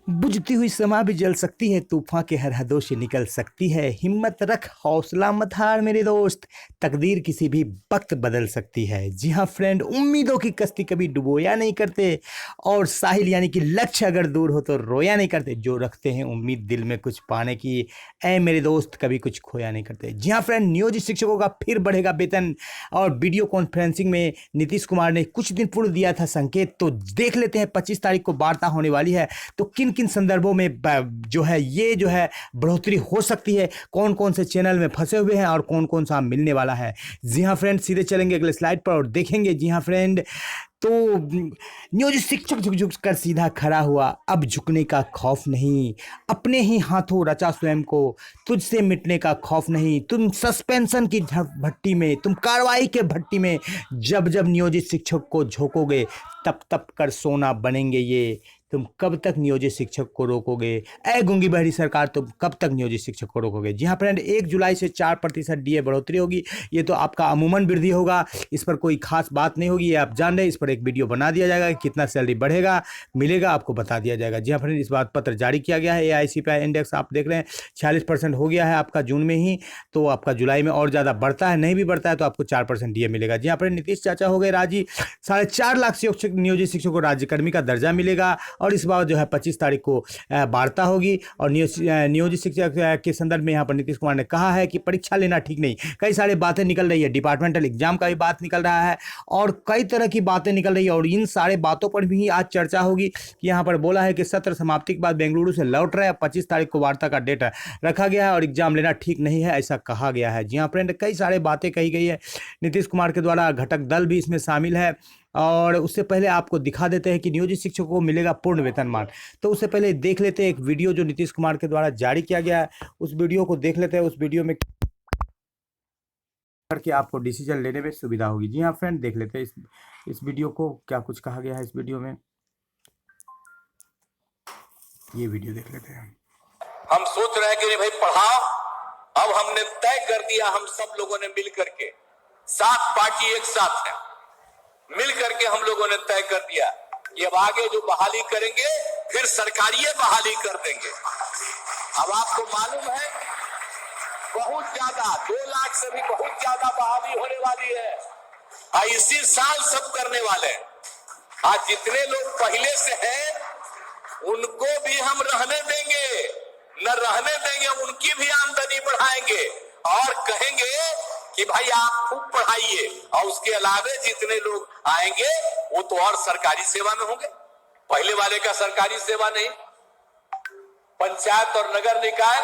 बुझती हुई शम्मा भी जल सकती है, तूफान के हर हदों से निकल सकती है। हिम्मत रख, हौसला मत हार मेरे दोस्त, तकदीर किसी भी वक्त बदल सकती है। जी हाँ फ्रेंड, उम्मीदों की कश्ती कभी डुबोया नहीं करते, और साहिल यानी कि लक्ष्य अगर दूर हो तो रोया नहीं करते। जो रखते हैं उम्मीद दिल में कुछ पाने की, ऐ मेरे दोस्त कभी कुछ खोया नहीं करते। जी हाँ फ्रेंड, नियोजित शिक्षकों का फिर बढ़ेगा वेतन, और वीडियो कॉन्फ्रेंसिंग में नीतीश कुमार ने कुछ दिन पूर्व दिया था संकेत। तो देख लेते हैं 25 तारीख को वार्ता होने वाली है, तो किन किन संदर्भों में जो है ये जो है बढ़ोतरी हो सकती है, कौन कौन से चैनल में फंसे हुए हैं और कौन कौन सा मिलने वाला है। जी हाँ फ्रेंड, सीधे चलेंगे अगले स्लाइड पर और देखेंगे। जी हाँ फ्रेंड, तो नियोजित शिक्षक झुक झुक कर सीधा खड़ा हुआ, अब झुकने का खौफ नहीं, अपने ही हाथों रचा स्वयं को, तुझसे मिटने का खौफ नहीं। तुम सस्पेंशन की भट्टी में, तुम कार्रवाई के भट्टी में जब जब नियोजित शिक्षक को झोंकोगे, तब तब कर सोना बनेंगे ये। तुम कब तक नियोजित शिक्षक को रोकोगे, ए गूंगी बहरी सरकार, तुम कब तक नियोजित शिक्षक को रोकोगे। जी हाँ फ्रेंड, 1 जुलाई से 4% डीए बढ़ोतरी होगी। ये तो आपका अमूमन वृद्धि होगा, इस पर कोई खास बात नहीं होगी, ये आप जान रहे हैं। इस पर एक वीडियो बना दिया जाएगा, कितना सैलरी बढ़ेगा मिलेगा आपको बता दिया जाएगा। जी हाँ फ्रेंड, इस बात पत्र जारी किया गया है। AICPI इंडेक्स आप देख रहे हैं 46% हो गया है आपका जून में ही, तो आपका जुलाई में और ज़्यादा बढ़ता है, नहीं भी बढ़ता है तो आपको 4% डीए मिलेगा। जी हाँ फ्रेंड, नीतीश चाचा हो गए राजी, 4.5 लाख शिक्षक नियोजित शिक्षकों को राज्यकर्मी का दर्जा मिलेगा। और इस बार जो है 25 तारीख को वार्ता होगी। और नियोजित शिक्षक के संदर्भ में यहाँ पर नीतीश कुमार ने कहा है कि परीक्षा लेना ठीक नहीं, कई सारी बातें निकल रही है, डिपार्टमेंटल एग्जाम का भी बात निकल रहा है और कई तरह की बातें निकल रही है, और इन सारे बातों पर भी आज चर्चा होगी। कि यहाँ पर बोला है कि सत्र समाप्ति के बाद बेंगलुरु से लौट रहे हैं, 25 तारीख को वार्ता का डेट रखा गया है, और एग्जाम लेना ठीक नहीं है ऐसा कहा गया है। जी हाँ फ्रेंड, कई सारे बातें कही गई है नीतीश कुमार के द्वारा, घटक दल भी इसमें शामिल है। और उससे पहले आपको दिखा देते हैं कि नियोजित शिक्षकों को मिलेगा पूर्ण वेतनमान। तो उससे पहले देख लेते हैं एक वीडियो जो नीतीश कुमार के द्वारा जारी किया गया है, उस वीडियो को देख लेते हैं। उस वीडियो में करके आपको डिसीजन लेने में सुविधा होगी। जी हाँ फ्रेंड, देख लेते हैं इस वीडियो को, क्या कुछ कहा गया है इस वीडियो में। ये वीडियो देख लेते हैं। हम सोच रहे हैं कि भाई पढ़ाओ, अब हमने तय कर दिया, हम सब लोगों ने मिल करके, 7 पार्टी एक साथ है, मिल करके हम लोगों ने तय कर दिया कि अब आगे जो बहाली करेंगे फिर सरकारी बहाली कर देंगे। अब आपको मालूम है बहुत ज्यादा 2 लाख से भी बहुत ज्यादा बहाली होने वाली है, इसी साल सब करने वाले हैं। आज जितने लोग पहले से हैं उनको भी हम रहने देंगे, न रहने देंगे, उनकी भी आमदनी बढ़ाएंगे और कहेंगे कि भाई आप खूब पढ़ाइए, और उसके अलावे जितने लोग आएंगे वो तो और सरकारी सेवा में होंगे, पहले वाले का सरकारी सेवा नहीं। पंचायत और नगर निकाय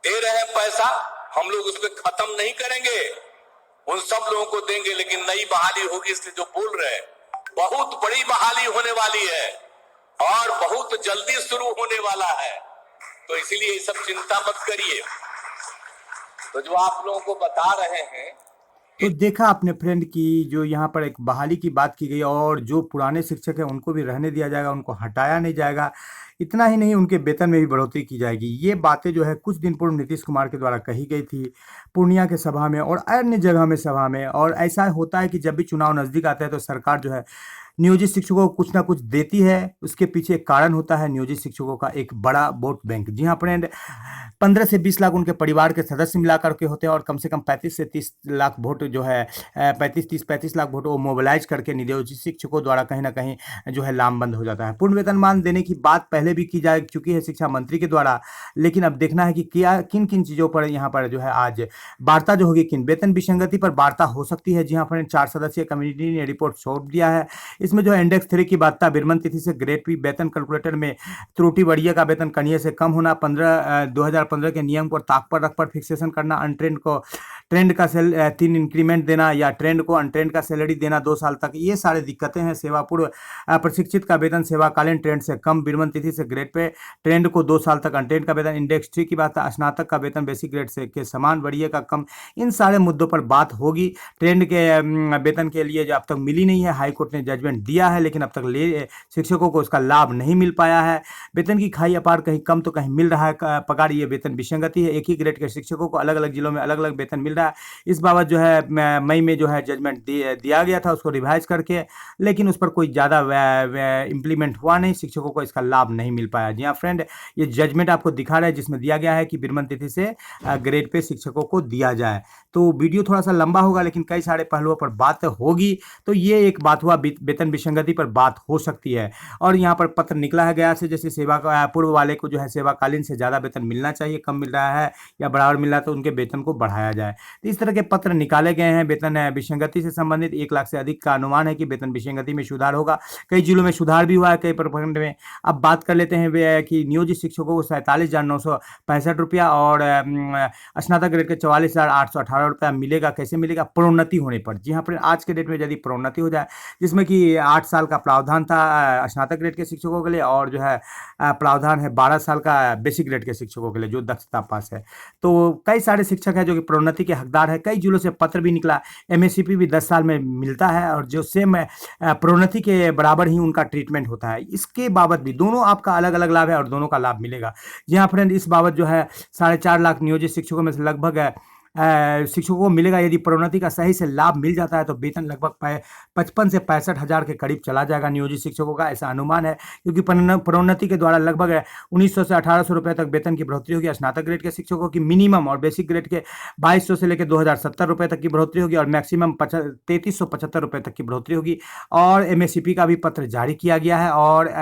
दे रहे हैं पैसा, हम लोग उसको खत्म नहीं करेंगे, उन सब लोगों को देंगे, लेकिन नई बहाली होगी। इसलिए जो बोल रहे हैं बहुत बड़ी बहाली होने वाली है और बहुत जल्दी शुरू होने वाला है, तो इसलिए ये सब चिंता मत करिए। तो जो आप लोगों को बता रहे हैं, तो देखा आपने फ्रेंड की जो यहाँ पर एक बहाली की बात की गई, और जो पुराने शिक्षक हैं उनको भी रहने दिया जाएगा, उनको हटाया नहीं जाएगा। इतना ही नहीं, उनके वेतन में भी बढ़ोतरी की जाएगी। ये बातें जो है कुछ दिन पूर्व नीतीश कुमार के द्वारा कही गई थी पूर्णिया के सभा में और अन्य जगह में सभा में। और ऐसा होता है कि जब भी चुनाव नज़दीक आता है तो सरकार जो है नियोजित शिक्षकों को कुछ ना कुछ देती है, उसके पीछे एक कारण होता है नियोजित शिक्षकों का एक बड़ा वोट बैंक। जी हाँ फ्रेंड, 15 से 20 लाख उनके परिवार के सदस्य मिलाकर के होते हैं, और कम से कम 35 से 30 लाख वोट जो है 35 लाख वोट वो मोबिलाइज करके नियोजित शिक्षकों द्वारा कहीं ना कहीं जो है लामबंद हो जाता है। पूर्ण वेतनमान देने की बात पहले भी की जा चुकी है शिक्षा मंत्री के द्वारा, लेकिन अब देखना है कि क्या किन किन चीज़ों पर यहाँ पर जो है आज वार्ता जो होगी, किन वेतन विसंगति पर वार्ता हो सकती है। जी हाँ फ्रेंड, 4 सदस्यीय कमेटी ने रिपोर्ट सौंप दिया है। इसमें जो है इंडेक्स 3 की बात था, विरमण तिथि से ग्रेड पी वेतन कैलकुलेटर में त्रुटि बढ़िया का वेतन कनिये से कम होना, 2015 के नियम को ताक पर रख पर फिक्सेशन करना, अनट्रेंड को ट्रेंड का 3 इंक्रीमेंट देना, या ट्रेंड को अनट्रेंड का सैलरी देना 2 साल तक, ये सारे दिक्कतें हैं। सेवा पूर्व प्रशिक्षित का वेतन सेवाकालीन ट्रेंड से कम, विरमण तिथि से ग्रेड पे ट्रेंड को 2 साल तक अनट्रेंड का वेतन, इंडेक्स 3 की बात है, स्नातक का वेतन बेसिक ग्रेड से के समान, बढ़िया का कम। इन सारे मुद्दों पर बात होगी। ट्रेंड के वेतन के लिए जो अब तक मिली नहीं है, हाईकोर्ट ने जजमेंट दिया है, लेकिन अब तक शिक्षकों को उसका लाभ नहीं मिल पाया है। वेतन की खाई अपार, कहीं कम तो कहीं मिल रहा है पगार, ये वेतन विसंगति है। एक ही ग्रेड के शिक्षकों को अलग अलग जिलों में अलग अलग वेतन मिल रहा है। रहा है। इस बाबत जो है मई में जो है जजमेंट दिया गया था उसको रिवाइज करके, लेकिन उस पर कोई ज़्यादा इम्प्लीमेंट हुआ नहीं, शिक्षकों को इसका लाभ नहीं मिल पाया। जी हाँ फ्रेंड, ये जजमेंट आपको दिखा रहा है जिसमें दिया गया है कि विरमण तिथि से ग्रेड पे शिक्षकों को दिया जाए। तो वीडियो थोड़ा सा लंबा होगा लेकिन कई सारे पहलुओं पर बात होगी। तो ये एक बात हुआ, वेतन विसंगति पर बात हो सकती है। और यहाँ पर पत्र निकला है गया से, जैसे सेवा का पूर्व वाले को जो है सेवाकालीन से ज़्यादा वेतन मिलना चाहिए, कम मिल रहा है या बराबर मिल रहा है तो उनके वेतन को बढ़ाया जाए। तो इस तरह के पत्र निकाले गए हैं। वेतन विसंगति से संबंधित 1 लाख से अधिक का अनुमान है कि वेतन विसंगति में सुधार होगा। कई जिलों में सुधार भी हुआ है, कई प्रखंड में। अब बात कर लेते हैं कि नियोजित शिक्षकों को 47,965 रुपया और स्नातक ग्रेड के 44,818 रुपया मिलेगा। कैसे मिलेगा? प्रोन्नति होने पर। जी हाँ फ्रेंड, आज के डेट में यदि प्रोन्नति हो जाए, जिसमें कि 8 साल का प्रावधान था स्नातक ग्रेड के शिक्षकों के लिए और जो है प्रावधान है 12 साल का बेसिक ग्रेड के शिक्षकों के लिए जो दक्षता पास है। तो कई सारे शिक्षक हैं जो कि प्रोन्नति के हकदार है। कई जिलों से पत्र भी निकला, एमएससीपी भी 10 साल में मिलता है और जो सेम प्रोन्नति के बराबर ही उनका ट्रीटमेंट होता है। इसके बाबत भी दोनों आपका अलग अलग लाभ है और दोनों का लाभ मिलेगा। जी हाँ फ्रेंड, इस बाबत जो है 4.5 लाख नियोजित शिक्षकों में से लगभग शिक्षकों को मिलेगा। यदि प्रोन्नति का सही से लाभ मिल जाता है तो वेतन लगभग 55 से 65 हज़ार के करीब चला जाएगा नियोजित शिक्षकों का, ऐसा अनुमान है। क्योंकि प्रोन्नति के द्वारा लगभग 1900 से 1800 रुपये तक वेतन की बढ़ोतरी होगी। स्नातक ग्रेड के शिक्षकों की मिनिमम और बेसिक ग्रेड के 2200 से लेकर 2070 रुपये तक की बढ़ोतरी होगी और मैक्सिमम 3375 रुपये तक की बढ़ोतरी होगी। और एमएससीपी का भी पत्र जारी किया गया है और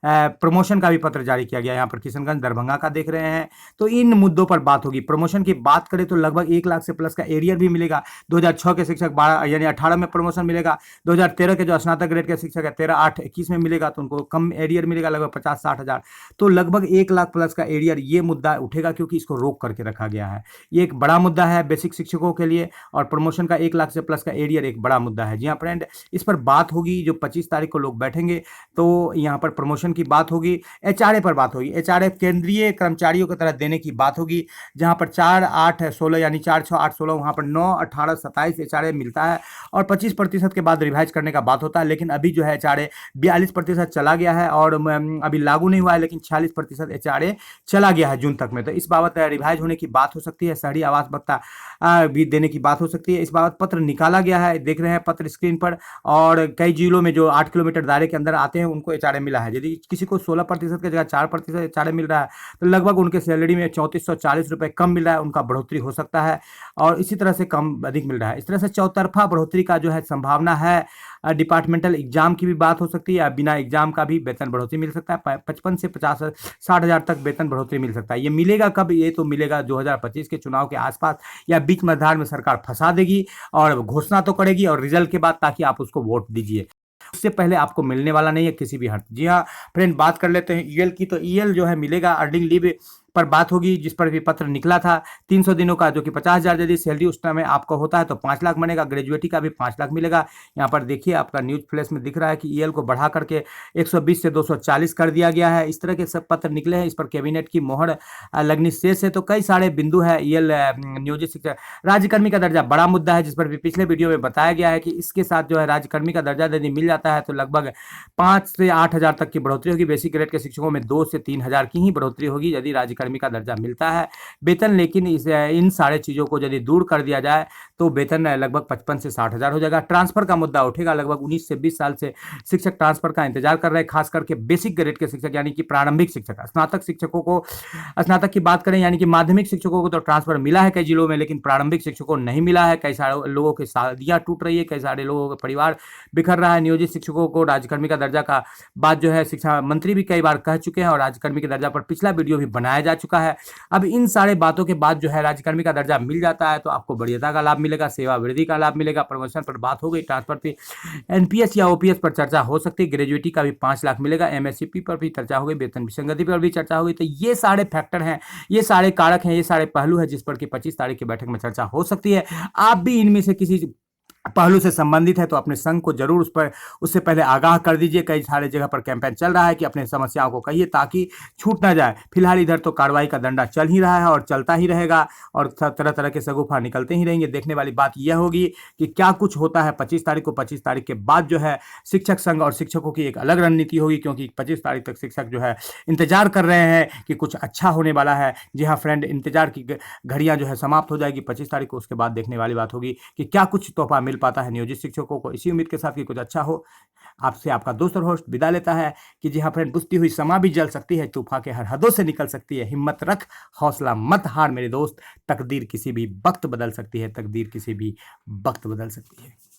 प्रमोशन का भी पत्र जारी किया गया है। यहाँ पर किशनगंज दरभंगा का देख रहे हैं। तो इन मुद्दों पर बात होगी। प्रमोशन की बात करें तो लगभग 1 लाख से प्लस का एरियर भी मिलेगा। 2006 के शिक्षक 12 यानी 18 में प्रमोशन मिलेगा। 2013 के जो स्नातक ग्रेड के शिक्षक है 13/8/21 में मिलेगा तो उनको कम एरियर मिलेगा, लगभग 50-60 हज़ार। तो लगभग 1 लाख प्लस का एरियर, ये मुद्दा उठेगा क्योंकि इसको रोक करके रखा गया है। ये एक बड़ा मुद्दा है बेसिक शिक्षकों के लिए और प्रमोशन का 1 लाख से प्लस का एरियर एक बड़ा मुद्दा है। जी हाँ फ्रेंड, इस पर बात होगी। जो 25 तारीख को लोग बैठेंगे तो यहाँ पर प्रमोशन की बात होगी। एचआरए पर बात होगी। एचआरए केंद्रीय कर्मचारियों की तरह देने की बात होगी, जहाँ पर 4/8/16 यानी 4/6/8/16 वहाँ पर 9/18/27 एचआरए मिलता है और 25% के बाद रिवाइज करने का बात होता है। लेकिन अभी जो है एचआरए 42% चला गया है और अभी लागू नहीं हुआ है, लेकिन 46% एचआरए चला गया है जून तक में। तो इस बाबत रिवाइज होने की बात हो सकती है। शहरी आवास भत्ता भी देने की बात हो सकती है। इस बाबत पत्र निकाला गया है, देख रहे हैं पत्र स्क्रीन पर। और कई जिलों में जो 8 किलोमीटर दायरे के अंदर आते हैं उनको एचआरए मिला है। यदि किसी को 16% की जगह 4% एचआरए मिल रहा है तो लगभग उनके सैलरी में 3440 रुपये कम मिल रहा है, उनका बढ़ोतरी हो सकता है। और इसी तरह से कम अधिक मिल रहा है। इस तरह से चौतरफा बढ़ोतरी का जो है संभावना है। डिपार्टमेंटल एग्जाम की भी बात हो सकती है या बिना एग्जाम का भी वेतन बढ़ोतरी मिल सकता है। 55 से 50-60 हज़ार तक वेतन बढ़ोतरी मिल सकता है। ये मिलेगा कब? ये तो मिलेगा 2025 के चुनाव के आसपास या बीच मध्याह्न में सरकार फंसा देगी और घोषणा तो करेगी और रिजल्ट के बाद, ताकि आप उसको वोट दीजिए। उससे पहले आपको मिलने वाला नहीं है किसी भी हद। जी हाँ फ्रेंड, बात कर लेते हैं ईएल की। तो ईएल जो है मिलेगा, अर्निंग लीव पर बात होगी, जिस पर भी पत्र निकला था। 300 दिनों का जो कि 50,000 यदि सैलरी उस टाइम में आपका होता है तो 5 लाख बनेगा। ग्रेजुएटी का भी 5 लाख मिलेगा। यहाँ पर देखिए आपका न्यूज फ्लैश में दिख रहा है कि ईएल को बढ़ा करके 120 से 240 कर दिया गया है। इस तरह के सब पत्र निकले हैं। इस पर कैबिनेट की मोहर लगनी शेष है। तो कई सारे बिंदु है। ईएल नियोजित शिक्षक राज्यकर्मी का दर्जा बड़ा मुद्दा है, जिस पर भी पिछले वीडियो में बताया गया है कि इसके साथ जो है राज्यकर्मी का दर्जा यदि मिल जाता है तो लगभग 5 से 8 हज़ार तक की बढ़ोतरी होगी। बेसिक ग्रेड के शिक्षकों में 2 से 3 हज़ार की ही बढ़ोतरी होगी यदि राज्यकर्मी का दर्जा मिलता है। वेतन लेकिन इन सारे चीज़ों को यदि दूर कर दिया जाए तो वेतन लगभग 55 से 60 हज़ार हो जाएगा। ट्रांसफर का मुद्दा उठेगा। लगभग 19 से 20 साल से शिक्षक ट्रांसफर का इंतजार कर रहे हैं, खास करके बेसिक ग्रेड के शिक्षक यानी कि प्रारंभिक शिक्षक। स्नातक शिक्षकों को, स्नातक की बात करें यानी कि माध्यमिक शिक्षकों को तो ट्रांसफर मिला है कई जिलों में, लेकिन प्रारंभिक शिक्षकों को नहीं मिला है। कई सारे लोगों की शादियां टूट रही है, कई सारे लोगों का परिवार बिखर रहा है। नियोजित शिक्षकों को राज्यकर्मी का दर्जा का बात जो है शिक्षा मंत्री भी कई बार कह चुके हैं और राज्यकर्मी के दर्जा पर पिछला वीडियो भी बनाया जा चुका है। अब इन सारे बातों के बाद जो है राज्यकर्मी का दर्जा मिल जाता है तो आपको वरीयता का लाभ मिलेगा, सेवा वृद्धि का लाभ मिलेगा। प्रमोशन पर बात हो गई। ट्रांसफर पे एनपीएस या ओपीएस पर चर्चा हो सकती है। ग्रेजुएटी का भी 5 लाख मिलेगा। एमएससीपी पर भी चर्चा हो गई। वेतन विसंगति पर भी चर्चा हो गई। तो ये सारे फैक्टर हैं, ये सारे कारक हैं, ये सारे पहलू हैं जिस पर कि 25 तारीख की बैठक में चर्चा हो सकती है। आप भी इनमें से किसी पहलू से संबंधित है तो अपने संघ को जरूर उस पर उससे पहले आगाह कर दीजिए। कई सारे जगह पर कैंपेन चल रहा है कि अपने समस्याओं को कहिए ताकि छूट ना जाए। फिलहाल इधर तो कार्रवाई का डंडा चल ही रहा है और चलता ही रहेगा और तरह तरह के सगुफा निकलते ही रहेंगे। देखने वाली बात यह होगी कि क्या कुछ होता है 25 तारीख को। 25 तारीख के बाद जो है शिक्षक संघ और शिक्षकों की एक अलग रणनीति होगी, क्योंकि 25 तारीख तक शिक्षक जो है इंतजार कर रहे हैं कि कुछ अच्छा होने वाला है। जी हाँ फ्रेंड, इंतजार की घड़ियां जो है समाप्त हो जाएगी 25 तारीख को। उसके बाद देखने वाली बात होगी कि क्या कुछ तोहफा मिल पाता है नियोजित शिक्षकों को। इसी उम्मीद के साथ कि कुछ अच्छा हो, आपसे आपका दोस्त और होस्ट विदा लेता है कि जी हाँ फ्रेंड, बुझती हुई समा भी जल सकती है, तूफान के हर हदों से निकल सकती है, हिम्मत रख, हौसला मत हार मेरे दोस्त, तकदीर किसी भी वक्त बदल सकती है, तकदीर किसी भी वक्त बदल सकती है।